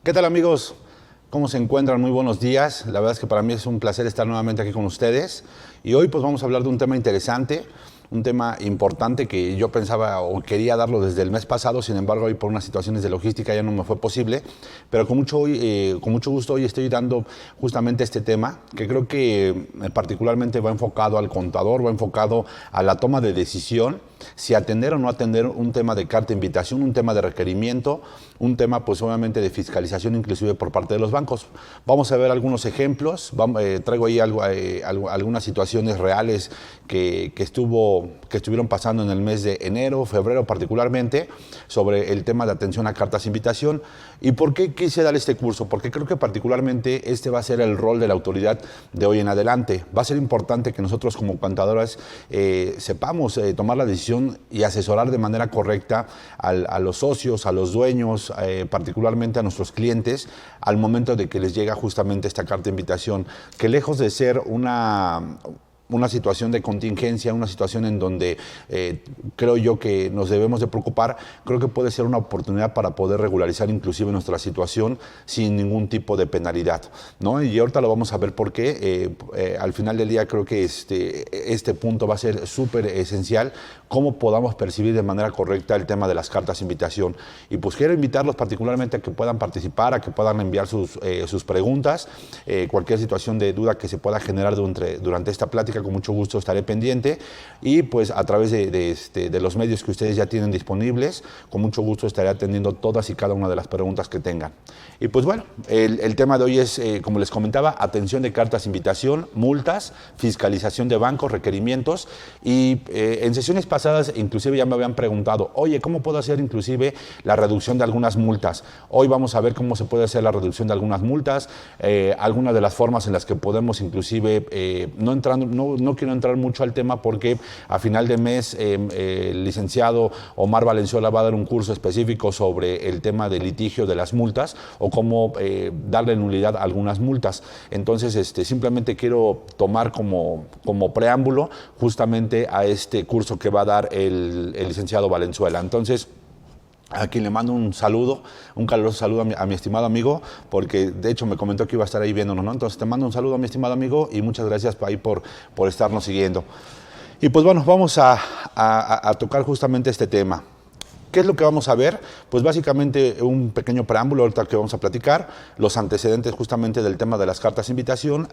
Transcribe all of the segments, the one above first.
¿Qué tal, amigos? ¿Cómo se encuentran? Muy buenos días. La verdad es que para mí es un placer estar nuevamente aquí con ustedes. Y hoy pues vamos a hablar de un tema interesante, un tema importante que yo pensaba o quería darlo desde el mes pasado. Sin embargo, hoy por unas situaciones de logística ya no me fue posible. Pero con mucho gusto hoy estoy dando justamente este tema, que creo que particularmente va enfocado al contador, va enfocado a la toma de decisión, si atender o no atender un tema de carta de invitación, un tema de requerimiento, un tema pues obviamente de fiscalización inclusive por parte de los bancos. Vamos a ver algunos ejemplos, traigo ahí algunas situaciones reales que estuvieron pasando en el mes de enero, febrero particularmente, sobre el tema de atención a cartas de invitación. ¿Y por qué quise dar este curso? Porque creo que particularmente este va a ser el rol de la autoridad de hoy en adelante. Va a ser importante que nosotros como contadoras sepamos tomar la decisión y asesorar de manera correcta a los socios, a los dueños, particularmente a nuestros clientes, al momento de que les llega justamente esta carta de invitación, que lejos de ser una situación de contingencia, una situación en donde creo yo que nos debemos de preocupar, creo que puede ser una oportunidad para poder regularizar inclusive nuestra situación sin ningún tipo de penalidad, ¿no? Y ahorita lo vamos a ver por qué. Al final del día creo que este punto va a ser súper esencial, cómo podamos percibir de manera correcta el tema de las cartas de invitación. Y pues quiero invitarlos particularmente a que puedan participar, a que puedan enviar sus preguntas, cualquier situación de duda que se pueda generar durante esta plática, con mucho gusto estaré pendiente, y pues a través de los medios que ustedes ya tienen disponibles, con mucho gusto estaré atendiendo todas y cada una de las preguntas que tengan. Y pues bueno, el tema de hoy es, como les comentaba, atención de cartas de invitación, multas, fiscalización de bancos, requerimientos, y en sesiones pasadas inclusive ya me habían preguntado, oye, ¿cómo puedo hacer inclusive la reducción de algunas multas? Hoy vamos a ver cómo se puede hacer la reducción de algunas multas, algunas de las formas en las que podemos inclusive, no quiero entrar mucho al tema porque a final de mes el licenciado Omar Valenzuela va a dar un curso específico sobre el tema del litigio de las multas o cómo darle nulidad a algunas multas. Entonces simplemente quiero tomar como preámbulo justamente a este curso que va a dar el licenciado Valenzuela. Entonces, a quien le mando un saludo, un caluroso saludo a mi estimado amigo, porque de hecho me comentó que iba a estar ahí viéndonos, ¿no? Entonces te mando un saludo a mi estimado amigo y muchas gracias ahí por estarnos siguiendo. Y pues bueno, vamos a tocar justamente este tema. ¿Qué es lo que vamos a ver? Pues básicamente un pequeño preámbulo ahorita que vamos a platicar, los antecedentes justamente del tema de las cartas de invitación,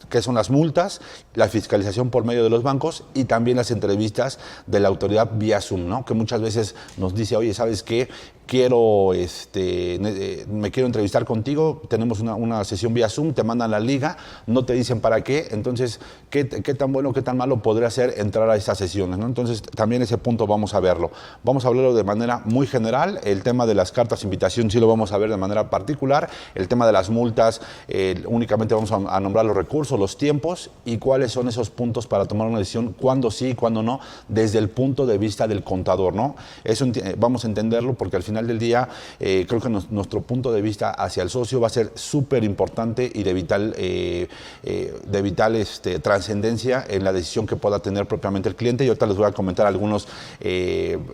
qué son las multas, la fiscalización por medio de los bancos y también las entrevistas de la autoridad vía Zoom, ¿no? Que muchas veces nos dice, oye, ¿sabes qué? Me quiero entrevistar contigo, tenemos una sesión vía Zoom, te mandan la liga, no te dicen para qué, entonces, ¿qué tan bueno, qué tan malo podría ser entrar a estas sesiones, ¿no? Entonces, también ese punto vamos a verlo. Vamos a hablarlo de manera muy general, el tema de las cartas de invitación sí lo vamos a ver de manera particular, el tema de las multas, únicamente vamos a nombrar los recursos, los tiempos y cuáles son esos puntos para tomar una decisión, cuándo sí y cuándo no, desde el punto de vista del contador, ¿no? Eso vamos a entenderlo porque al final del día creo que nuestro punto de vista hacia el socio va a ser súper importante y de vital trascendencia en la decisión que pueda tener propiamente el cliente. Y ahorita les voy a comentar algunas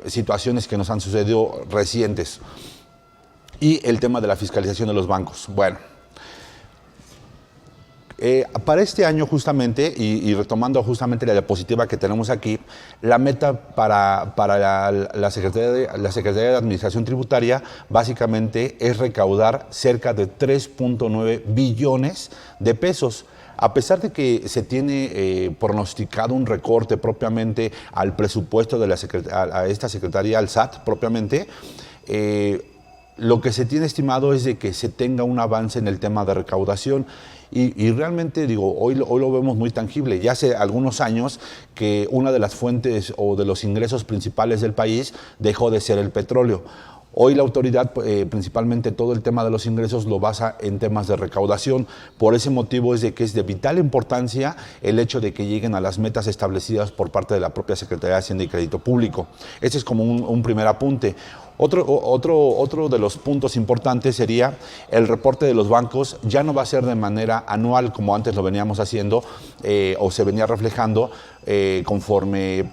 situaciones que nos han sucedido recientes. Y el tema de la fiscalización de los bancos. Bueno, para este año justamente, y retomando justamente la diapositiva que tenemos aquí, la meta para la Secretaría de Administración Tributaria básicamente es recaudar cerca de 3.9 billones de pesos. A pesar de que se tiene pronosticado un recorte propiamente al presupuesto de a esta Secretaría, al SAT propiamente, lo que se tiene estimado es de que se tenga un avance en el tema de recaudación. Y realmente, digo, hoy lo vemos muy tangible. Ya hace algunos años que una de las fuentes o de los ingresos principales del país dejó de ser el petróleo. Hoy la autoridad, principalmente todo el tema de los ingresos, lo basa en temas de recaudación. Por ese motivo es de que es de vital importancia el hecho de que lleguen a las metas establecidas por parte de la propia Secretaría de Hacienda y Crédito Público. Este es como un primer apunte. Otro de los puntos importantes sería el reporte de los bancos. Ya no va a ser de manera anual como antes lo veníamos haciendo o se venía reflejando conforme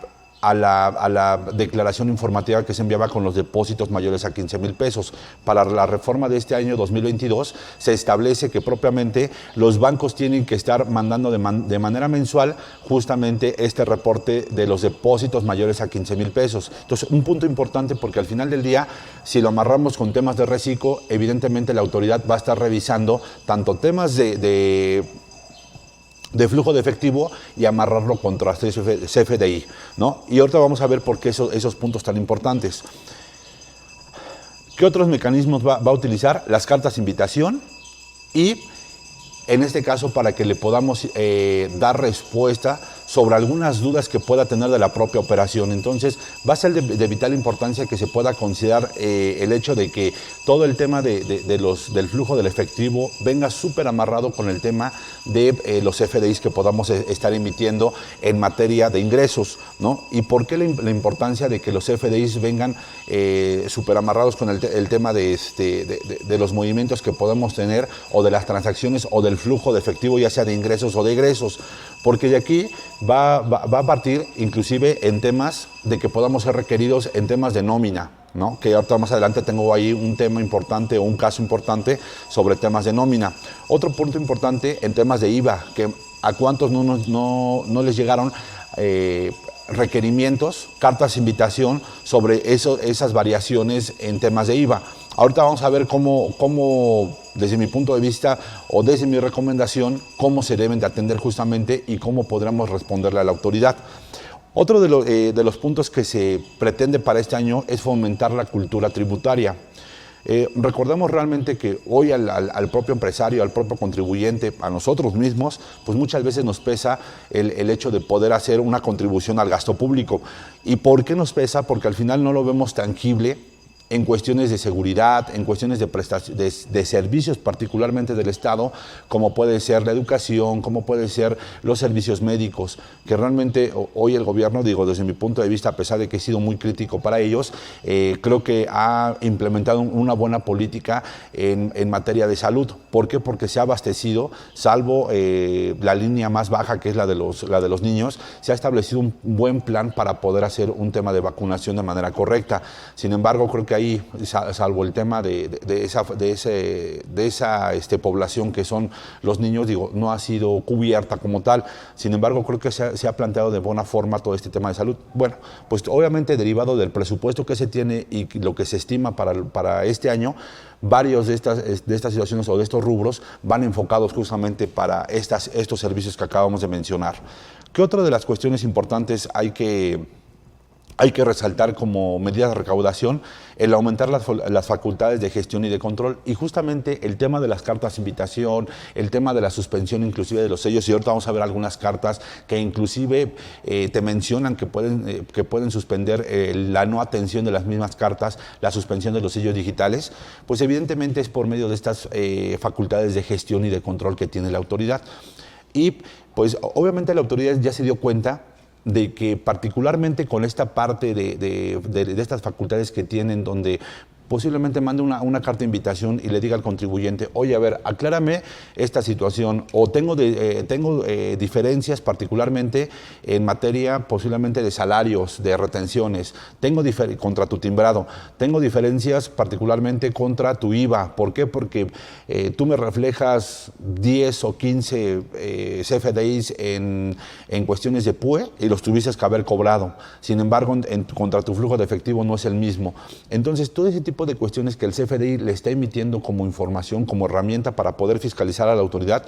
a la declaración informativa que se enviaba con los depósitos mayores a 15,000 pesos. Para la reforma de este año 2022 se establece que propiamente los bancos tienen que estar mandando de manera mensual justamente este reporte de los depósitos mayores a 15,000 pesos. Entonces, un punto importante porque al final del día, si lo amarramos con temas de reciclo, evidentemente la autoridad va a estar revisando tanto temas de flujo de efectivo y amarrarlo contra CFDI, ¿no? Y ahorita vamos a ver por qué esos puntos tan importantes. ¿Qué otros mecanismos va a utilizar? Las cartas de invitación y, en este caso, para que le podamos dar respuesta sobre algunas dudas que pueda tener de la propia operación. Entonces, va a ser de vital importancia que se pueda considerar el hecho de que todo el tema del flujo del efectivo venga súper amarrado con el tema de los FDIs que podamos estar emitiendo en materia de ingresos, ¿no? ¿Y por qué la importancia de que los FDIs vengan súper amarrados con el tema de los movimientos que podemos tener o de las transacciones o del flujo de efectivo, ya sea de ingresos o de egresos? Porque de aquí va a partir inclusive en temas de que podamos ser requeridos en temas de nómina, ¿no? Que ahorita más adelante tengo ahí un tema importante o un caso importante sobre temas de nómina. Otro punto importante en temas de IVA, que a cuántos no les llegaron requerimientos, cartas de invitación sobre esas variaciones en temas de IVA. Ahorita vamos a ver cómo, desde mi punto de vista o desde mi recomendación, cómo se deben de atender justamente y cómo podremos responderle a la autoridad. Otro de los puntos que se pretende para este año es fomentar la cultura tributaria. Recordemos realmente que hoy al propio empresario, al propio contribuyente, a nosotros mismos, pues muchas veces nos pesa el hecho de poder hacer una contribución al gasto público. ¿Y por qué nos pesa? Porque al final no lo vemos tangible en cuestiones de seguridad, en cuestiones de servicios particularmente del Estado, como puede ser la educación, como puede ser los servicios médicos, que realmente hoy el gobierno, digo desde mi punto de vista, a pesar de que he sido muy crítico para ellos, creo que ha implementado una buena política en materia de salud. ¿Por qué? Porque se ha abastecido, salvo la línea más baja, que es la de los niños, se ha establecido un buen plan para poder hacer un tema de vacunación de manera correcta. Sin embargo, creo que ahí, salvo el tema de esa población que son los niños, digo, no ha sido cubierta como tal. Sin embargo, creo que se ha planteado de buena forma todo este tema de salud. Bueno, pues obviamente derivado del presupuesto que se tiene y lo que se estima para este año, varios de estas situaciones o de estos rubros van enfocados justamente para estos servicios que acabamos de mencionar. ¿Qué otra de las cuestiones importantes hay que resaltar como medida de recaudación? El aumentar las facultades de gestión y de control, y justamente el tema de las cartas de invitación, el tema de la suspensión inclusive de los sellos, y ahorita vamos a ver algunas cartas que inclusive te mencionan que pueden suspender la no atención de las mismas cartas, la suspensión de los sellos digitales, pues evidentemente es por medio de estas facultades de gestión y de control que tiene la autoridad. Y pues obviamente la autoridad ya se dio cuenta de que particularmente con esta parte de estas facultades que tienen, donde posiblemente mande una carta de invitación y le diga al contribuyente, oye, a ver, aclárame esta situación, o tengo diferencias particularmente en materia posiblemente de salarios, de retenciones, tengo contra tu timbrado, tengo diferencias particularmente contra tu IVA. ¿Por qué? Porque tú me reflejas 10 o 15 CFDIs en cuestiones de PUE y los tuvieses que haber cobrado. Sin embargo, contra tu flujo de efectivo no es el mismo. Entonces, todo ese tipo de cuestiones que el CFDI le está emitiendo como información, como herramienta para poder fiscalizar a la autoridad,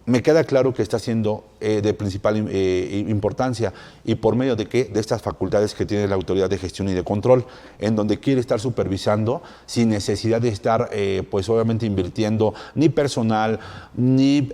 me queda claro que está siendo de principal importancia. ¿Y por medio de qué? De estas facultades que tiene la autoridad de gestión y de control, en donde quiere estar supervisando sin necesidad de estar, pues obviamente invirtiendo ni personal, ni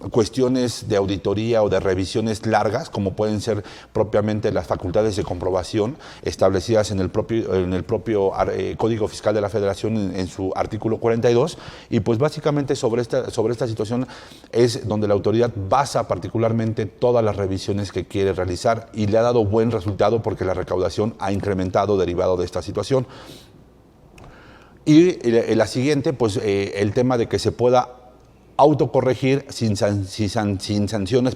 cuestiones de auditoría o de revisiones largas, como pueden ser propiamente las facultades de comprobación establecidas en el propio Código Fiscal de la Federación en su artículo 42, y pues básicamente sobre esta situación es donde la autoridad basa particularmente todas las revisiones que quiere realizar, y le ha dado buen resultado porque la recaudación ha incrementado derivado de esta situación. Y la siguiente, pues el tema de que se pueda autocorregir sin sanciones,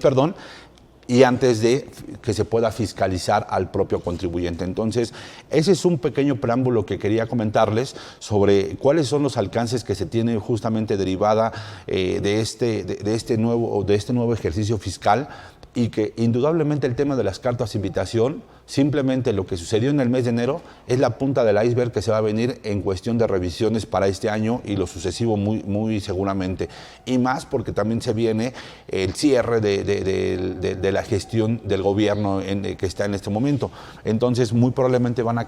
y antes de que se pueda fiscalizar al propio contribuyente. Entonces, ese es un pequeño preámbulo que quería comentarles sobre cuáles son los alcances que se tienen justamente derivada de este nuevo ejercicio fiscal, y que indudablemente el tema de las cartas de invitación, simplemente lo que sucedió en el mes de enero es la punta del iceberg que se va a venir en cuestión de revisiones para este año y lo sucesivo muy seguramente. Y más porque también se viene el cierre de la gestión del gobierno que está en este momento. Entonces, muy probablemente van a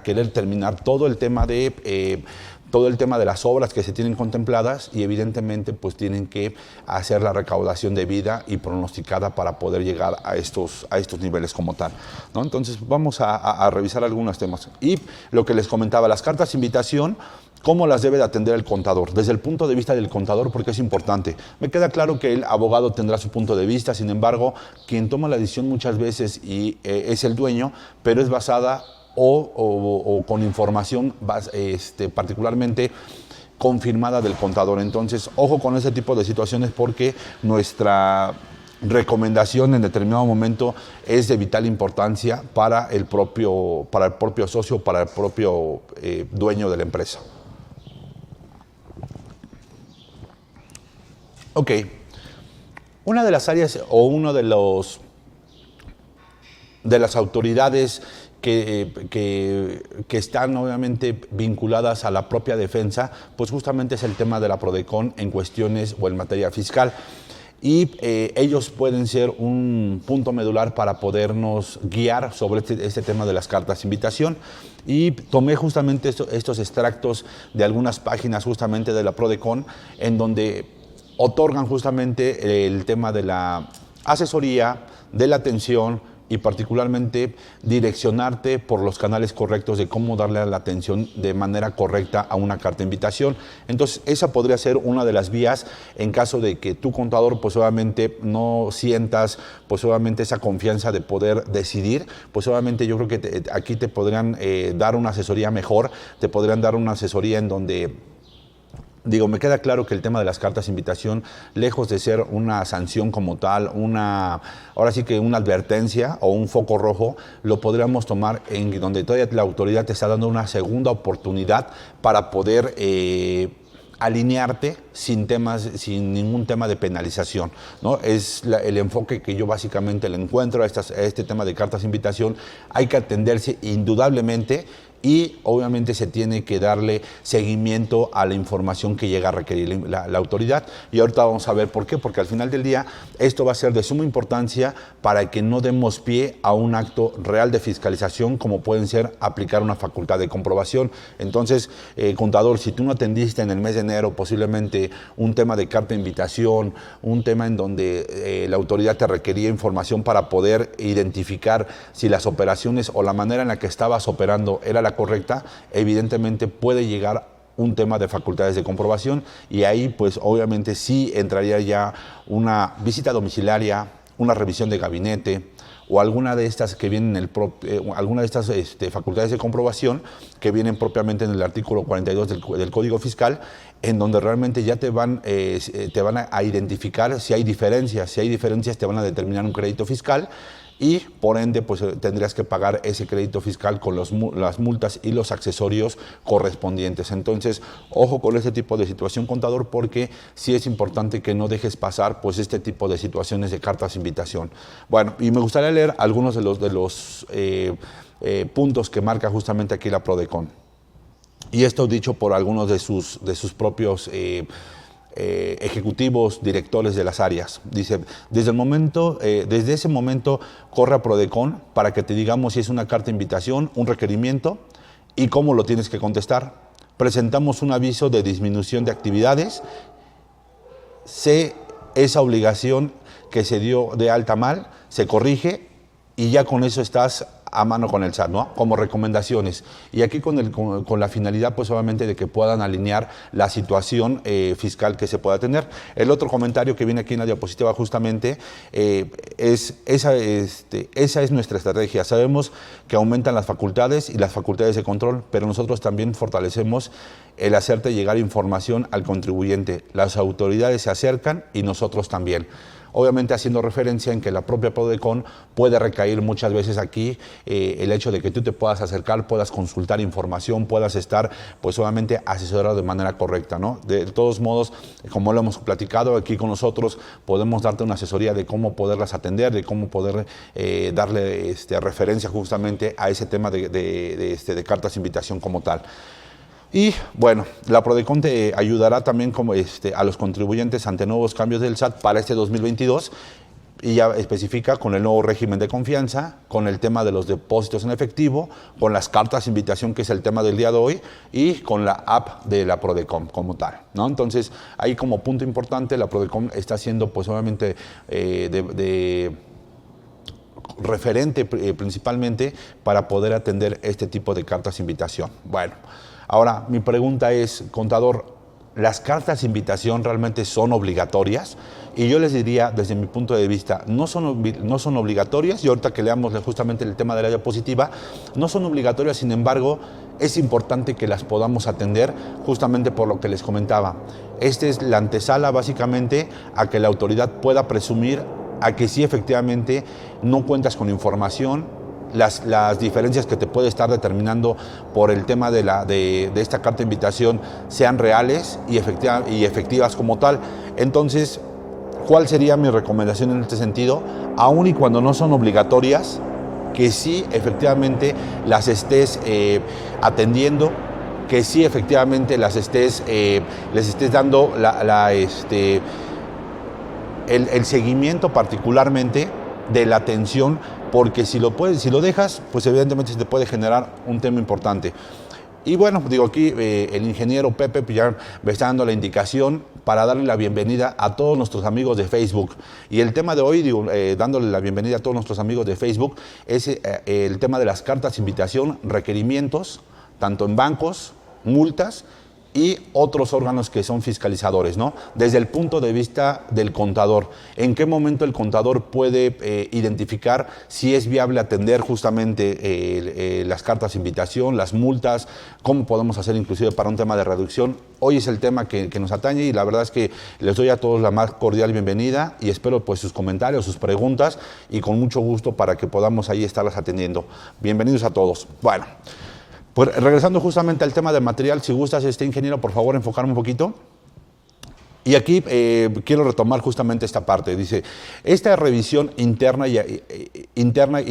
querer terminar todo el tema de las obras que se tienen contempladas, y evidentemente pues tienen que hacer la recaudación debida y pronosticada para poder llegar a estos niveles como tal, ¿no? Entonces vamos a revisar algunos temas. Y lo que les comentaba, las cartas de invitación, ¿cómo las debe de atender el contador? Desde el punto de vista del contador, porque es importante. Me queda claro que el abogado tendrá su punto de vista, sin embargo, quien toma la decisión muchas veces es el dueño, pero es basada o con información particularmente confirmada del contador. Entonces, ojo con ese tipo de situaciones, porque nuestra recomendación en determinado momento es de vital importancia para el propio socio, para el propio dueño de la empresa. Ok, una de las áreas o uno de las autoridades que están obviamente vinculadas a la propia defensa, pues justamente es el tema de la PRODECON en cuestiones o en materia fiscal. Y ellos pueden ser un punto medular para podernos guiar sobre este tema de las cartas de invitación. Y tomé justamente estos extractos de algunas páginas justamente de la PRODECON, en donde otorgan justamente el tema de la asesoría, de la atención, y particularmente direccionarte por los canales correctos de cómo darle la atención de manera correcta a una carta de invitación. Entonces, esa podría ser una de las vías en caso de que tu contador, pues obviamente no sientas, pues obviamente esa confianza de poder decidir, pues obviamente yo creo que aquí te podrían dar una asesoría mejor, te podrían dar una asesoría en donde... Digo, me queda claro que el tema de las cartas de invitación, lejos de ser una sanción como tal, ahora sí que una advertencia o un foco rojo, lo podríamos tomar en donde todavía la autoridad te está dando una segunda oportunidad para poder alinearte sin ningún tema de penalización, ¿no? Es el enfoque que yo básicamente le encuentro a este tema de cartas de invitación. Hay que atenderse indudablemente, y obviamente se tiene que darle seguimiento a la información que llega a requerir la autoridad. Y ahorita vamos a ver por qué, porque al final del día esto va a ser de suma importancia para que no demos pie a un acto real de fiscalización, como pueden ser aplicar una facultad de comprobación. Entonces, contador, si tú no atendiste en el mes de enero posiblemente un tema de carta de invitación, un tema en donde la autoridad te requería información para poder identificar si las operaciones o la manera en la que estabas operando era la correcta, evidentemente puede llegar un tema de facultades de comprobación, y ahí pues obviamente sí entraría ya una visita domiciliaria, una revisión de gabinete o alguna de estas que vienen alguna de estas facultades de comprobación que vienen propiamente en el artículo 42 del Código Fiscal, en donde realmente ya te van a identificar si hay diferencias. Si hay diferencias, te van a determinar un crédito fiscal, y por ende pues tendrías que pagar ese crédito fiscal con las multas y los accesorios correspondientes. Entonces, ojo con este tipo de situación, contador, porque sí es importante que no dejes pasar pues este tipo de situaciones de cartas de invitación. Bueno, y me gustaría leer algunos de los puntos que marca justamente aquí la PRODECON. Y esto dicho por algunos de sus propios ejecutivos, directores de las áreas. Dice, desde ese momento corre a PRODECON para que te digamos si es una carta de invitación, un requerimiento y cómo lo tienes que contestar. Presentamos un aviso de disminución de actividades, esa obligación que se dio de alta mal, se corrige y ya con eso estás a mano con el SAT, ¿no? Como recomendaciones. Y aquí con la finalidad, pues obviamente, de que puedan alinear la situación fiscal que se pueda tener. El otro comentario que viene aquí en la diapositiva justamente esa es nuestra estrategia. Sabemos que aumentan las facultades y las facultades de control, pero nosotros también fortalecemos el hacerte llegar información al contribuyente. Las autoridades se acercan y nosotros también. obviamente haciendo referencia en que la propia Prodecon puede recaer muchas veces aquí el hecho de que tú te puedas acercar, puedas consultar información, puedas estar pues obviamente asesorado de manera correcta, ¿no? De todos modos, como lo hemos platicado aquí con nosotros, podemos darte una asesoría de cómo poderlas atender, de cómo poder darle referencia justamente a ese tema de cartas de invitación como tal. Y bueno, la Prodecon te ayudará también como a los contribuyentes ante nuevos cambios del SAT para este 2022 y ya especifica con el nuevo régimen de confianza, con el tema de los depósitos en efectivo, con las cartas de invitación, que es el tema del día de hoy, y con la app de la Prodecon como tal, ¿no? Entonces, ahí como punto importante, la Prodecon está haciendo pues obviamente referente principalmente para poder atender este tipo de cartas de invitación. Bueno, ahora mi pregunta es, contador, ¿las cartas de invitación realmente son obligatorias? Y yo les diría, desde mi punto de vista, no son obligatorias, y ahorita que leamos justamente el tema de la diapositiva, no son obligatorias, sin embargo, es importante que las podamos atender justamente por lo que les comentaba. Esta es la antesala básicamente a que la autoridad pueda presumir a que sí efectivamente no cuentas con información, las diferencias que te puede estar determinando por el tema de esta carta de invitación sean reales y efectivas como tal. Entonces, ¿cuál sería mi recomendación en este sentido? Aun y cuando no son obligatorias, que sí efectivamente las estés atendiendo, que sí efectivamente les estés dando el seguimiento particularmente de la atención, porque si lo dejas, pues evidentemente se te puede generar un tema importante. Y bueno, digo aquí el ingeniero Pepe ya me está dando la indicación para darle la bienvenida a todos nuestros amigos de Facebook. Y el tema de hoy, dándole la bienvenida a todos nuestros amigos de Facebook, es el tema de las cartas de invitación, requerimientos, tanto en bancos, multas y otros órganos que son fiscalizadores, ¿no? Desde el punto de vista del contador, ¿en qué momento el contador puede identificar si es viable atender justamente las cartas de invitación, las multas, cómo podemos hacer inclusive para un tema de reducción? Hoy es el tema que nos atañe y la verdad es que les doy a todos la más cordial bienvenida y espero pues sus comentarios, sus preguntas y con mucho gusto para que podamos ahí estarlas atendiendo. Bienvenidos a todos. Bueno. Pues regresando justamente al tema del material, si gustas, ingeniero, por favor, enfocarme un poquito. Y aquí quiero retomar justamente esta parte. Dice, esta revisión interna y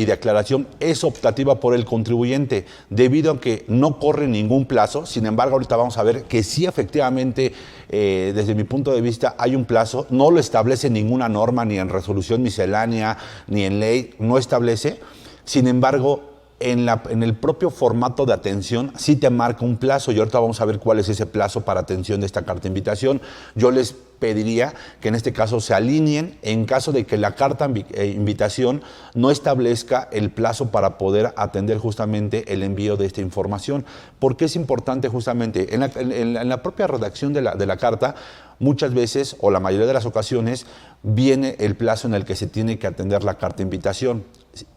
de aclaración es optativa por el contribuyente, debido a que no corre ningún plazo. Sin embargo, ahorita vamos a ver que sí, efectivamente, desde mi punto de vista, hay un plazo. No lo establece ninguna norma, ni en resolución miscelánea, ni en ley, no establece. Sin embargo, en el propio formato de atención sí te marca un plazo y ahorita vamos a ver cuál es ese plazo para atención de esta carta de invitación. Yo les pediría que en este caso se alineen en caso de que la carta de invitación no establezca el plazo para poder atender justamente el envío de esta información. Porque es importante justamente, en la propia redacción de la carta, muchas veces o la mayoría de las ocasiones viene el plazo en el que se tiene que atender la carta de invitación.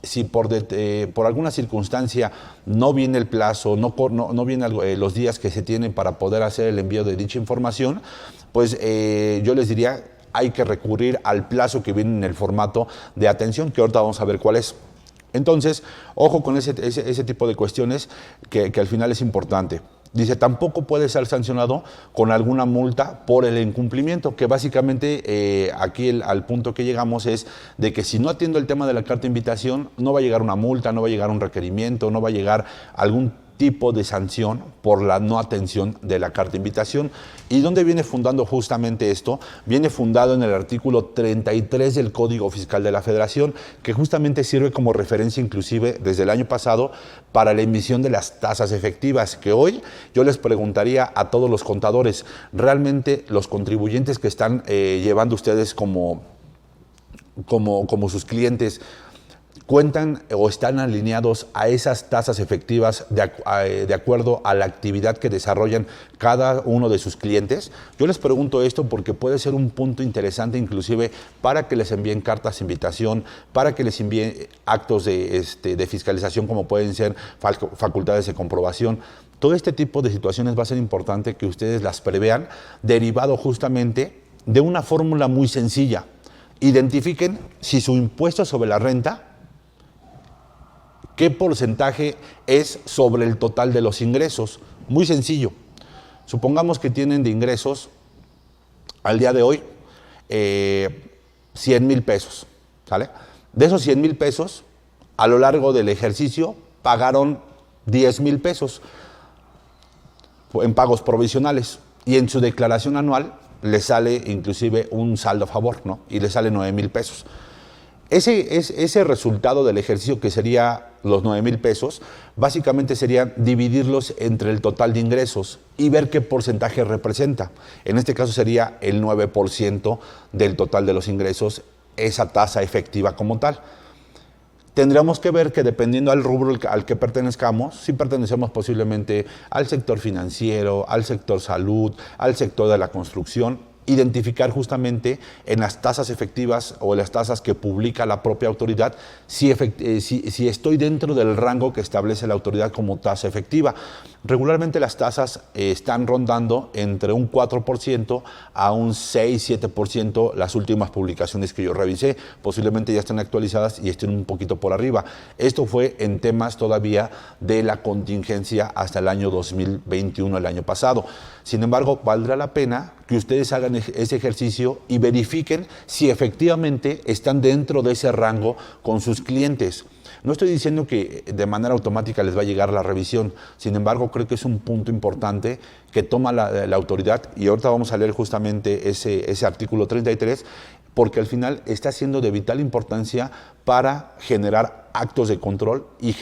Si por alguna circunstancia no viene el plazo, no vienen los días que se tienen para poder hacer el envío de dicha información, pues yo les diría, hay que recurrir al plazo que viene en el formato de atención, que ahorita vamos a ver cuál es. Entonces, ojo con ese tipo de cuestiones que al final es importante. Dice, tampoco puede ser sancionado con alguna multa por el incumplimiento, que básicamente aquí al punto que llegamos es de que si no atiendo el tema de la carta de invitación, no va a llegar una multa, no va a llegar un requerimiento, no va a llegar algún tipo de sanción por la no atención de la carta de invitación. ¿Y dónde viene fundando justamente esto? Viene fundado en el artículo 33 del Código Fiscal de la Federación, que justamente sirve como referencia inclusive desde el año pasado para la emisión de las tasas efectivas, que hoy yo les preguntaría a todos los contadores, ¿realmente los contribuyentes que están llevando ustedes como sus clientes cuentan o están alineados a esas tasas efectivas de acuerdo a la actividad que desarrollan cada uno de sus clientes? Yo les pregunto esto porque puede ser un punto interesante inclusive para que les envíen cartas de invitación, para que les envíen actos de fiscalización como pueden ser facultades de comprobación. Todo este tipo de situaciones va a ser importante que ustedes las prevean, derivado justamente de una fórmula muy sencilla. Identifiquen si su impuesto sobre la renta, qué porcentaje es sobre el total de los ingresos. Muy sencillo. Supongamos que tienen de ingresos al día de hoy 100,000 pesos, ¿sale? De esos 100,000 pesos, a lo largo del ejercicio pagaron 10,000 pesos en pagos provisionales y en su declaración anual le sale inclusive un saldo a favor, ¿no? Y le sale 9,000 pesos. Ese resultado del ejercicio, que sería los 9,000 pesos, básicamente sería dividirlos entre el total de ingresos y ver qué porcentaje representa. En este caso sería el 9% del total de los ingresos, esa tasa efectiva como tal. Tendríamos que ver que dependiendo al rubro al que pertenezcamos, si pertenecemos posiblemente al sector financiero, al sector salud, al sector de la construcción, identificar justamente en las tasas efectivas o en las tasas que publica la propia autoridad si estoy dentro del rango que establece la autoridad como tasa efectiva. Regularmente las tasas están rondando entre un 4% a un 6-7%, las últimas publicaciones que yo revisé. Posiblemente ya estén actualizadas y estén un poquito por arriba. Esto fue en temas todavía de la contingencia hasta el año 2021, el año pasado. Sin embargo, valdrá la pena que ustedes hagan ese ejercicio y verifiquen si efectivamente están dentro de ese rango con sus clientes. No estoy diciendo que de manera automática les va a llegar la revisión, sin embargo creo que es un punto importante que toma la autoridad, y ahorita vamos a leer justamente ese artículo 33, porque al final está siendo de vital importancia para generar actos de control y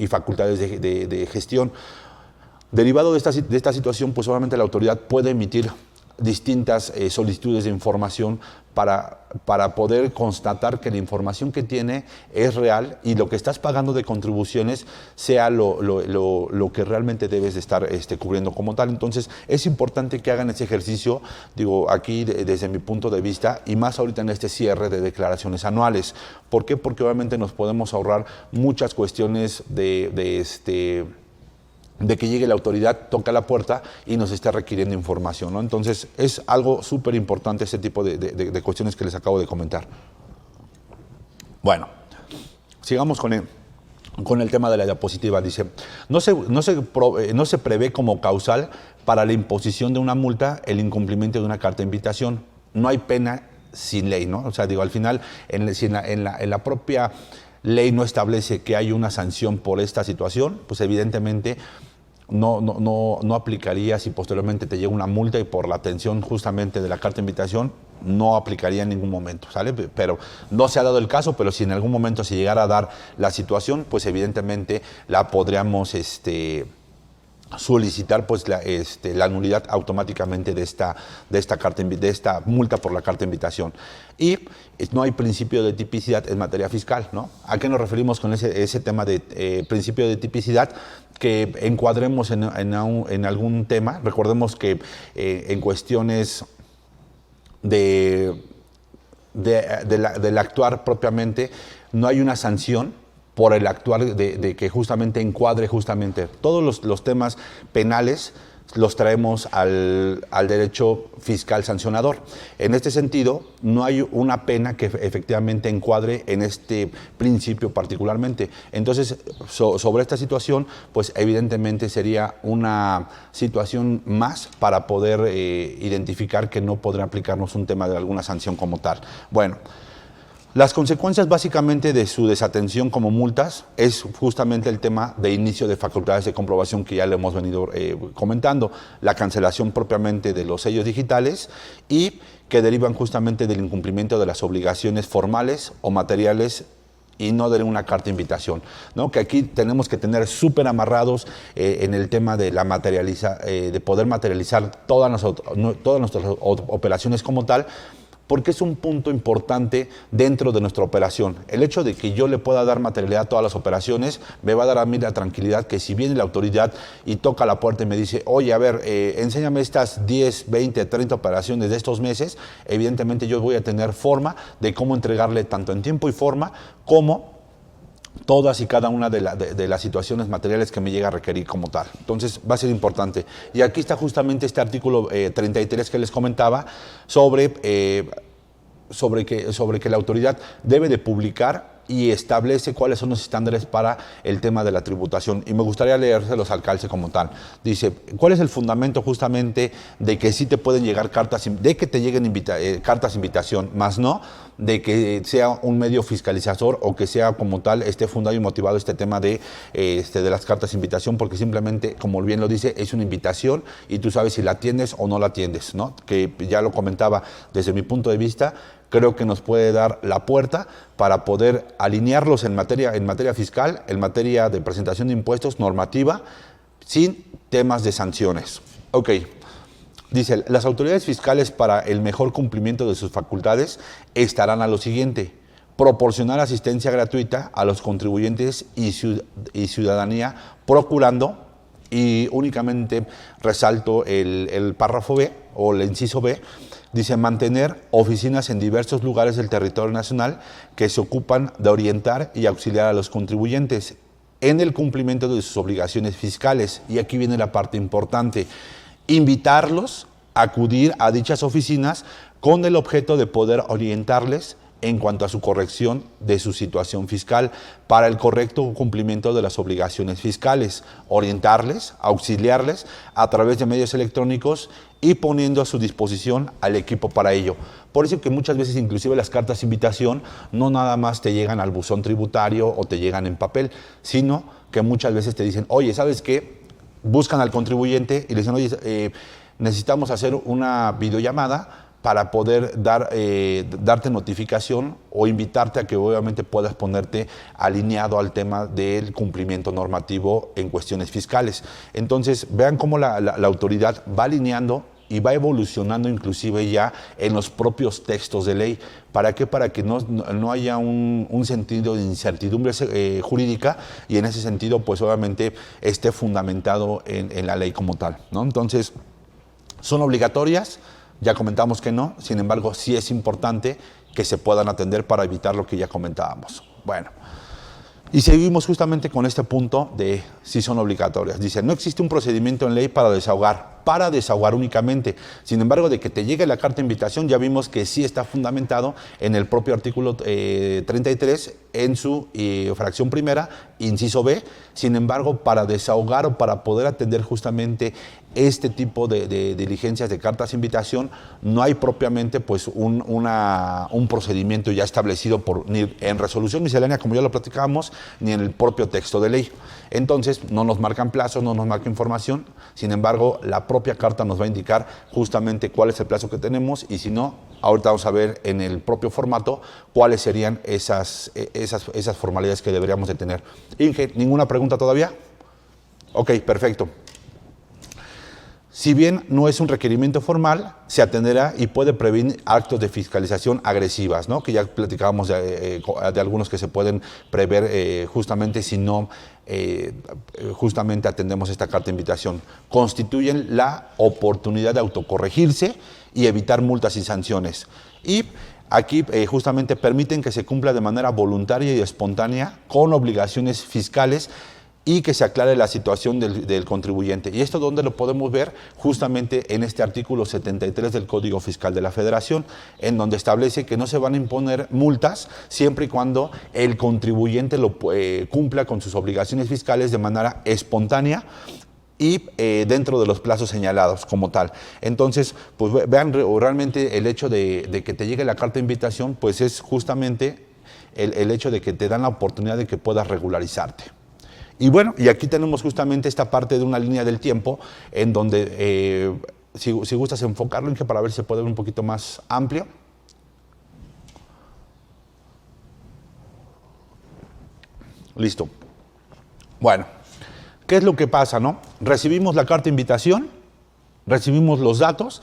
facultades de gestión. Derivado de esta situación, pues obviamente la autoridad puede emitir distintas solicitudes de información para poder constatar que la información que tiene es real y lo que estás pagando de contribuciones sea lo que realmente debes de estar cubriendo como tal. Entonces es importante que hagan ese ejercicio, digo, aquí desde mi punto de vista, y más ahorita en este cierre de declaraciones anuales. ¿Por qué? Porque obviamente nos podemos ahorrar muchas cuestiones de que llegue la autoridad, toca la puerta y nos esté requiriendo información, ¿no? Entonces, es algo súper importante ese tipo de cuestiones que les acabo de comentar. Bueno, sigamos con el tema de la diapositiva. Dice, no se prevé como causal para la imposición de una multa el incumplimiento de una carta de invitación. No hay pena sin ley, ¿no? O sea, digo, al final, si en la propia ley no establece que hay una sanción por esta situación, pues evidentemente no aplicaría. Si posteriormente te llega una multa y por la atención justamente de la carta de invitación, no aplicaría en ningún momento, ¿sale? Pero no se ha dado el caso, pero si en algún momento se llegara a dar la situación, pues evidentemente la podríamos solicitar pues la nulidad automáticamente de esta multa por la carta de invitación. Y no hay principio de tipicidad en materia fiscal, ¿no? ¿A qué nos referimos con ese tema de principio de tipicidad? Que encuadremos en algún tema. Recordemos que en cuestiones del actuar propiamente no hay una sanción por el actuar de que justamente encuadre justamente todos los temas penales, los traemos al derecho fiscal sancionador. En este sentido, no hay una pena que efectivamente encuadre en este principio particularmente. Entonces, sobre esta situación, pues evidentemente sería una situación más para poder identificar que no podrá aplicarnos un tema de alguna sanción como tal. Bueno, las consecuencias básicamente de su desatención como multas es justamente el tema de inicio de facultades de comprobación que ya le hemos venido comentando, la cancelación propiamente de los sellos digitales y que derivan justamente del incumplimiento de las obligaciones formales o materiales y no de una carta de invitación, ¿no? Que aquí tenemos que tener súper amarrados en el tema de de poder materializar todas nuestras operaciones como tal, porque es un punto importante dentro de nuestra operación. El hecho de que yo le pueda dar materialidad a todas las operaciones me va a dar a mí la tranquilidad que si viene la autoridad y toca la puerta y me dice, oye, a ver, enséñame estas 10, 20, 30 operaciones de estos meses, evidentemente yo voy a tener forma de cómo entregarle tanto en tiempo y forma como todas y cada una de las situaciones materiales que me llega a requerir como tal. Entonces va a ser importante. Y aquí está justamente este artículo 33 que les comentaba sobre sobre que la autoridad debe de publicar y establece cuáles son los estándares para el tema de la tributación. Y me gustaría leérselos al calce como tal. Dice, ¿cuál es el fundamento justamente de que sí te pueden llegar cartas, de que te lleguen cartas de invitación, más no de que sea un medio fiscalizador o que sea como tal esté fundado y motivado este tema de las cartas de invitación? Porque simplemente, como bien lo dice, es una invitación y tú sabes si la atiendes o no la atiendes, ¿no? Que ya lo comentaba desde mi punto de vista, creo que nos puede dar la puerta para poder alinearlos en materia fiscal, en materia de presentación de impuestos, normativa, sin temas de sanciones. Ok. Dice, las autoridades fiscales para el mejor cumplimiento de sus facultades estarán a lo siguiente: proporcionar asistencia gratuita a los contribuyentes y ciudadanía, procurando, y únicamente resalto el párrafo B o el inciso B, dice, mantener oficinas en diversos lugares del territorio nacional que se ocupan de orientar y auxiliar a los contribuyentes en el cumplimiento de sus obligaciones fiscales. Y aquí viene la parte importante: invitarlos a acudir a dichas oficinas con el objeto de poder orientarles en cuanto a su corrección de su situación fiscal para el correcto cumplimiento de las obligaciones fiscales, orientarles, auxiliarles a través de medios electrónicos y poniendo a su disposición al equipo para ello. Por eso que muchas veces inclusive las cartas de invitación no nada más te llegan al buzón tributario o te llegan en papel, sino que muchas veces te dicen, oye, ¿sabes qué? Buscan al contribuyente y le dicen, oye, necesitamos hacer una videollamada para poder darte notificación o invitarte a que obviamente puedas ponerte alineado al tema del cumplimiento normativo en cuestiones fiscales. Entonces, vean cómo la autoridad va alineando y va evolucionando inclusive ya en los propios textos de ley. ¿Para qué? Para que no haya un sentido de incertidumbre jurídica y en ese sentido, pues obviamente esté fundamentado en la ley como tal, ¿no? Entonces, ¿son obligatorias? Ya comentamos que no, sin embargo, sí es importante que se puedan atender para evitar lo que ya comentábamos. Bueno, y seguimos justamente con este punto de si son obligatorias. Dice, no existe un procedimiento en ley para desahogar únicamente. Sin embargo, de que te llegue la carta de invitación, ya vimos que sí está fundamentado en el propio artículo 33, en su fracción primera, inciso B. Sin embargo, para desahogar o para poder atender justamente este tipo de diligencias de cartas de invitación, no hay propiamente pues un procedimiento ya establecido ni en resolución miscelánea, como ya lo platicábamos, ni en el propio texto de ley. Entonces, no nos marcan plazos, no nos marca información. Sin embargo, la propia carta nos va a indicar justamente cuál es el plazo que tenemos y si no, ahorita vamos a ver en el propio formato cuáles serían esas formalidades que deberíamos de tener. Inge, ¿ninguna pregunta todavía? Ok, perfecto. Si bien no es un requerimiento formal, se atenderá y puede prevenir actos de fiscalización agresivas, ¿no? Que ya platicábamos de algunos que se pueden prever justamente si no justamente atendemos esta carta de invitación. Constituyen la oportunidad de autocorregirse y evitar multas y sanciones. Y aquí justamente permiten que se cumpla de manera voluntaria y espontánea con obligaciones fiscales y que se aclare la situación del contribuyente. ¿Y esto dónde lo podemos ver? Justamente en este artículo 73 del Código Fiscal de la Federación, en donde establece que no se van a imponer multas siempre y cuando el contribuyente cumpla con sus obligaciones fiscales de manera espontánea y dentro de los plazos señalados como tal. Entonces, pues vean, realmente el hecho de que te llegue la carta de invitación, pues es justamente el hecho de que te dan la oportunidad de que puedas regularizarte. Y bueno, y aquí tenemos justamente esta parte de una línea del tiempo en donde, si gustas enfocarlo, Inge, para ver si se puede ver un poquito más amplio. Listo. Bueno, ¿qué es lo que pasa, no? Recibimos la carta de invitación, recibimos los datos,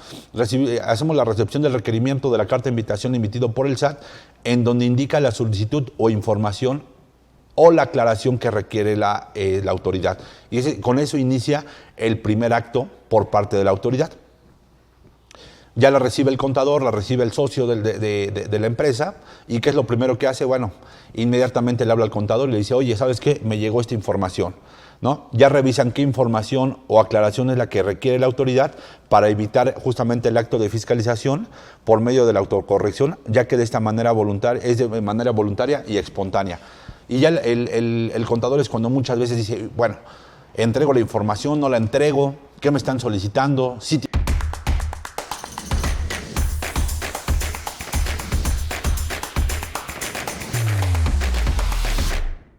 hacemos la recepción del requerimiento de la carta de invitación emitido por el SAT, en donde indica la solicitud o información o la aclaración que requiere la autoridad. Y con eso inicia el primer acto por parte de la autoridad. Ya la recibe el contador, la recibe el socio de la empresa, y ¿qué es lo primero que hace? Bueno, inmediatamente le habla al contador y le dice, oye, ¿sabes qué? Me llegó esta información. ¿no? Ya revisan qué información o aclaración es la que requiere la autoridad para evitar justamente el acto de fiscalización por medio de la autocorrección, ya que de esta manera voluntaria, es de manera voluntaria y espontánea. Y ya el contador es cuando muchas veces dice, bueno, entrego la información, no la entrego, ¿qué me están solicitando? Sí,